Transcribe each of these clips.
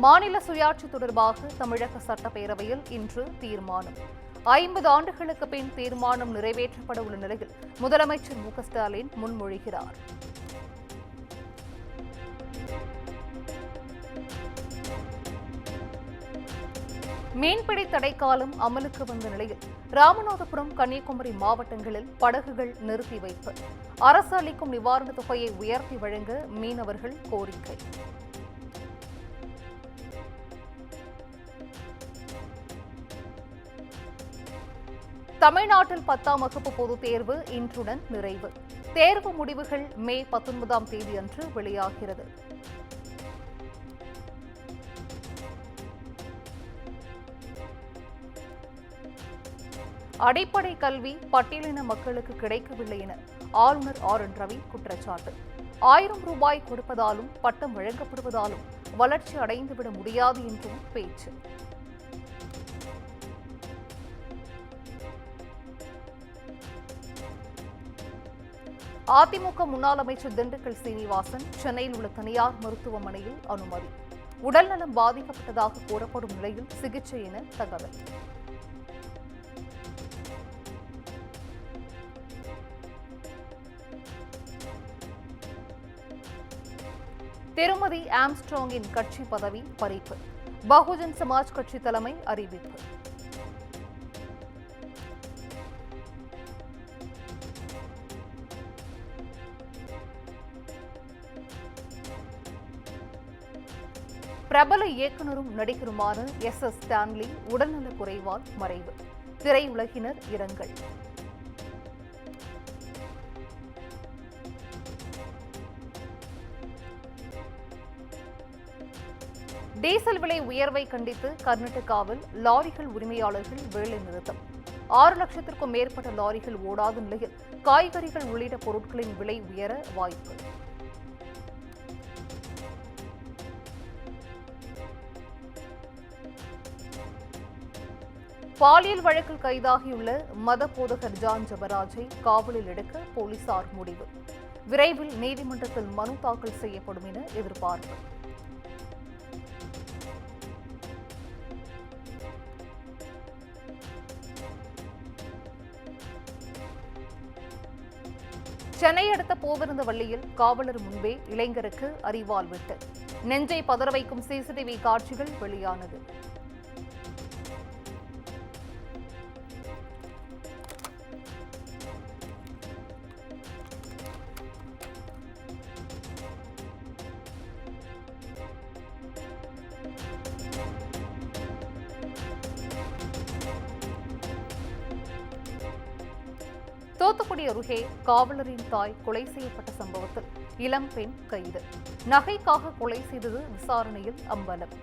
மாநில சுயாட்சி தொடர்பாக தமிழக சட்டப்பேரவையில் இன்று தீர்மானம். 50 ஆண்டுகளுக்கு பின் தீர்மானம் நிறைவேற்றப்பட உள்ள நிலையில் முதலமைச்சர் மு.க.ஸ்டாலின் முன்மொழிகிறார். மீன்பிடி தடைக்காலம் அமலுக்கு வந்த நிலையில் ராமநாதபுரம், கன்னியாகுமரி மாவட்டங்களில் படகுகள் நிறுத்தி வைப்பு. அரசு அளிக்கும் நிவாரணத் தொகையை உயர்த்தி வழங்க மீனவர்கள் கோரிக்கை. தமிழ்நாட்டில் 10ஆம் வகுப்பு பொதுத் தேர்வு இன்றுடன் நிறைவு. தேர்வு முடிவுகள் மே 19ஆம் தேதி அன்று வெளியாகிறது. அடிப்படை கல்வி பட்டியலின மக்களுக்கு கிடைக்கவில்லை என ஆளுநர் ஆர்.என். ரவி குற்றச்சாட்டு. 1000 ரூபாய் கொடுப்பதாலும் பட்டம் வழங்கப்படுவதாலும் வளர்ச்சி அடைந்துவிட முடியாது என்றும் பேச்சு. அதிமுக முன்னாள் அமைச்சர் திண்டுக்கல் சீனிவாசன் சென்னையில் உள்ள தனியார் மருத்துவமனையில் அனுமதி. உடல்நலம் பாதிக்கப்பட்டதாக கூறப்படும் நிலையில் சிகிச்சை என தகவல். திருமதி ஆம்ஸ்ட்ராங்கின் கட்சி பதவி பறிப்பு. பகுஜன் சமாஜ் கட்சி தலைமை அறிவிப்பு. பிரபல இயக்குநரும் நடிகருமான எஸ். ஸ்டான்லி உடல்நலக் குறைவால் மறைவு. திரையுலகினர் இரங்கல். டீசல் விலை உயர்வை கண்டித்து கர்நாடகாவில் லாரிகள் உரிமையாளர்கள் வேலை நிறுத்தம். 6 லட்சத்திற்கும் மேற்பட்ட லாரிகள் ஓடாத நிலையில் காய்கறிகள் உள்ளிட்ட பொருட்களின் விலை உயர வாய்ப்பு. பாலியல் வழக்கில் கைதாகியுள்ள மத போதகர் ஜான் ஜபராஜை காவலில் எடுக்க போலீசார் முடிவு. விரைவில் நீதிமன்றத்தில் மனு தாக்கல் செய்யப்படும் என எதிர்பார்ப்பு. சென்னை அடுத்த பூவிருந்தவல்லியில் காவலர் முன்பே இளைஞருக்கு அரிவாள் வெட்டு. நெஞ்சை பதற வைக்கும் சிசிடிவி காட்சிகள் வெளியானது. தூத்துக்குடி அருகே காவலரின் தாய் கொலை செய்யப்பட்ட சம்பவத்தில் இளம் பெண் கைது. நகைக்காக கொலை செய்தது விசாரணையில் அம்பலம்.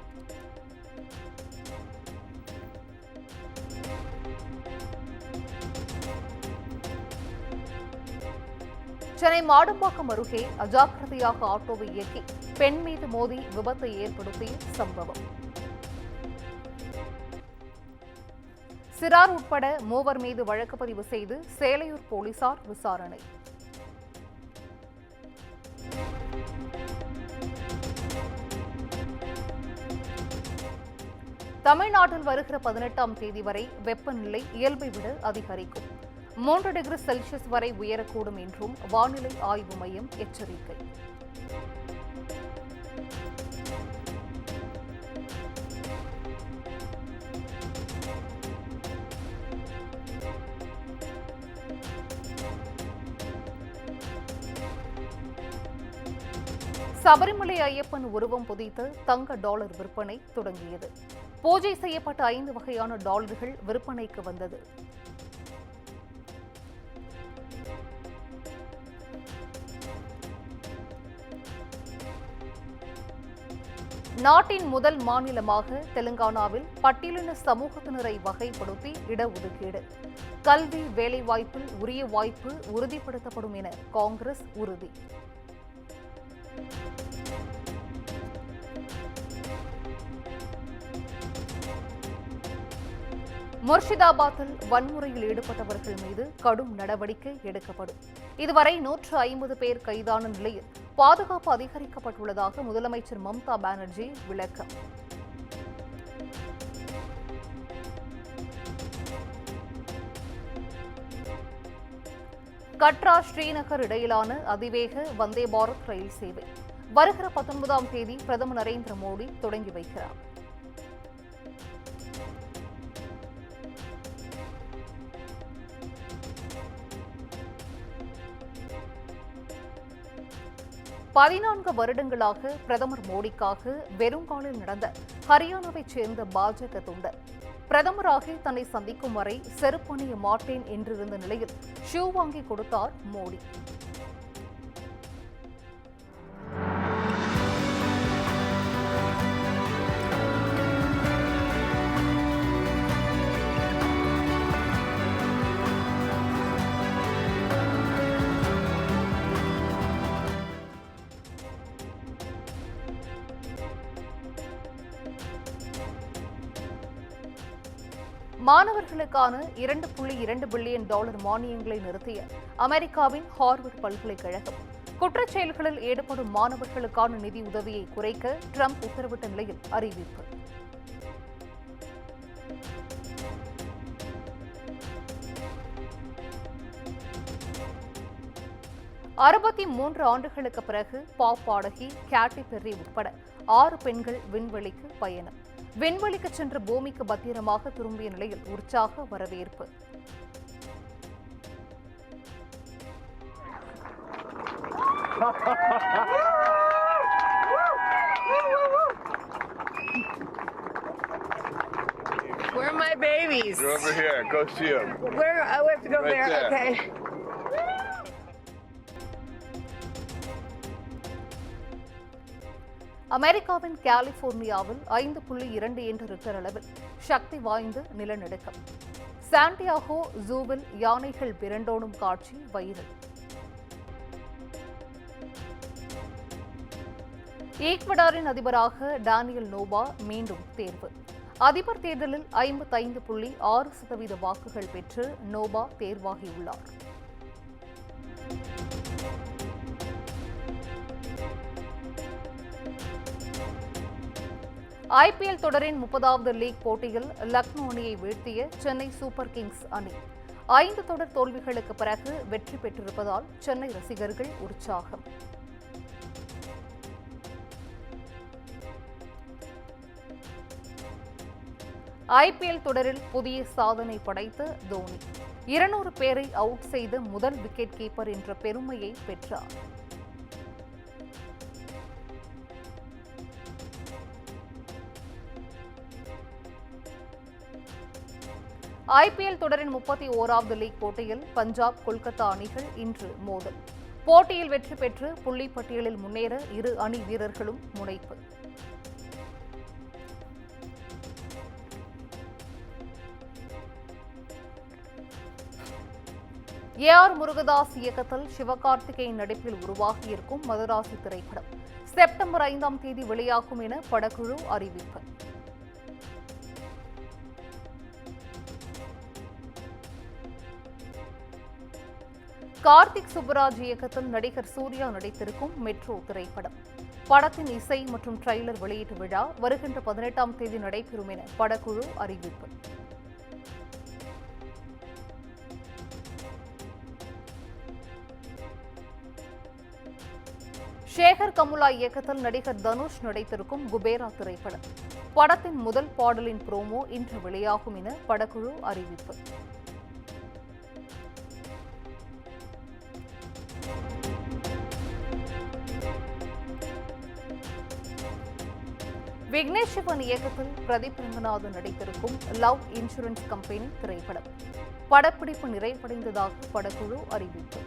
சென்னை மாடம்பாக்கம் அருகே அஜாக்கிரதையாக ஆட்டோவை இயக்கி பெண் மீது மோதி விபத்தை ஏற்படுத்திய சம்பவம். சிறார் உட்பட 3 மீது வழக்கு பதிவு செய்து சேலையூர் போலீசார் விசாரணை. தமிழ்நாட்டில் வருகிற 18ஆம் தேதி வரை வெப்பநிலை இயல்பை விட அதிகரிக்கும். 3 டிகிரி செல்சியஸ் வரை உயரக்கூடும் என்றும் வானிலை ஆய்வு மையம் எச்சரிக்கை. சபரிமலை ஐயப்பன் உருவம் பொதித்த தங்க டாலர் விற்பனை தொடங்கியது. பூஜை செய்யப்பட்ட 5 வகையான டாலர்கள் விற்பனைக்கு வந்தது. நாட்டின் முதல் மாநிலமாக தெலுங்கானாவில் பட்டியலின சமூகத்தினரை வகைப்படுத்தி இடஒதுக்கீடு. கல்வி, வேலைவாய்ப்பில் உரிய வாய்ப்பு உறுதிப்படுத்தப்படும் என காங்கிரஸ் உறுதி. முர்ஷிதாபாத்தில் வன்முறையில் ஈடுபட்டவர்கள் மீது கடும் நடவடிக்கை எடுக்கப்படும். இதுவரை 150 பேர் கைதான நிலையில் பாதுகாப்பு அதிகரிக்கப்பட்டுள்ளதாக முதலமைச்சர் மம்தா பானர்ஜி விளக்கம். கட்ரா ஸ்ரீநகர் இடையிலான அதிவேக வந்தே பாரத் ரயில் சேவை வருகிற 19ஆம் தேதி பிரதமர் நரேந்திர மோடி தொடங்கி வைக்கிறார். பதினான்கு வருடங்களாக பிரதமர் மோடிக்காக வெறுங்காலில் நடந்த ஹரியானாவைச் சேர்ந்த பாஜக தொண்டர் பிரதமராக தன்னை சந்திக்கும் வரை செருப்பணிய மாட்டேன் என்றிருந்த நிலையில் ஷூ வாங்கி கொடுத்தார் மோடி. மாணவர்களுக்கான $2.2 பில்லியன் மானியங்களை நிறுத்திய அமெரிக்காவின் ஹார்வர்ட் பல்கலைக்கழகம் குற்றச்செயல்களில் ஈடுபடும் மாணவர்களுக்கான நிதி உதவியை குறைக்க ட்ரம்ப் உத்தரவிட்ட நிலையில் அறிவிப்பு. அறுபத்தி 3 ஆண்டுகளுக்கு பிறகு பாப் பாடகி கேட்டி பெர்ரி உட்பட 6 பெண்கள் விண்வெளிக்கு பயணம். விண்வெளிக்கு சென்று பூமிக்கு பத்திரமாக திரும்பிய நிலையில் உற்சாக வரவேற்பு. Where are my babies? They're over here. Go see them. Where? Oh, we have to go Right there. there. Okay. அமெரிக்காவின் கலிபோர்னியாவில் 5.2 என்ற ரிக்டர் அளவில் சக்தி வாய்ந்த நிலநடுக்கம். சாண்டியாகோ ஜூவில் யானைகள் விரண்டோடும் காட்சி வைரல். ஈக்வடாரின் அதிபராக டானியல் நோபா மீண்டும் தேர்வு. அதிபர் தேர்தலில் 55.6% வாக்குகள் பெற்று நோபா தேர்வாகியுள்ளார். ஐபிஎல் தொடரின் 30வது லீக் போட்டியில் லக்னோ அணியை வீழ்த்திய சென்னை சூப்பர் கிங்ஸ் அணி 5 தொடர் தோல்விகளுக்கு பிறகு வெற்றி பெற்றிருப்பதால் சென்னை ரசிகர்கள் உற்சாகம். ஐபிஎல் தொடரில் புதிய சாதனை படைத்த தோனி 200 பேரை அவுட் செய்த முதல் விக்கெட் கீப்பர் என்ற பெருமையை பெற்றார். ஐபிஎல் தொடரின் 31வது லீக் போட்டியில் பஞ்சாப் கொல்கத்தா அணிகள் இன்று மோதல். போட்டியில் வெற்றி பெற்று புள்ளி பட்டியலில் முன்னேற இரு அணி வீரர்களும் முனைப்பு. ஏஆர் முருகதாஸ் இயக்கத்தில் சிவகார்த்திகேயன் நடிப்பில் உருவாகியிருக்கும் மதராசி திரைப்படம் செப்டம்பர் 5ஆம் தேதி வெளியாகும் என படக்குழு அறிவிப்பு. கார்த்திக் சுப்புராஜ் இயக்கத்தில் நடிகர் சூர்யா நடித்திருக்கும் மெட்ரோ திரைப்படம் படத்தின் இசை மற்றும் ட்ரெய்லர் வெளியீட்டு விழா வருகின்ற 18ஆம் தேதி நடைபெறும் என படக்குழு அறிவிப்பு. சேகர் கமுலா இயக்கத்தில் நடிகர் தனுஷ் நடித்திருக்கும் குபேரா திரைப்படம் படத்தின் முதல் பாடலின் ப்ரோமோ இன்று வெளியாகும் என படக்குழு அறிவிப்பு. விக்னேஷ் சிவன் இயக்கத்தில் பிரதீப் ரங்கநாதன் நடித்திருக்கும் லவ் இன்சூரன்ஸ் கம்பெனி திரைப்படம் படப்பிடிப்பு நிறைவடைந்ததாக படக்குழு அறிவிப்பு.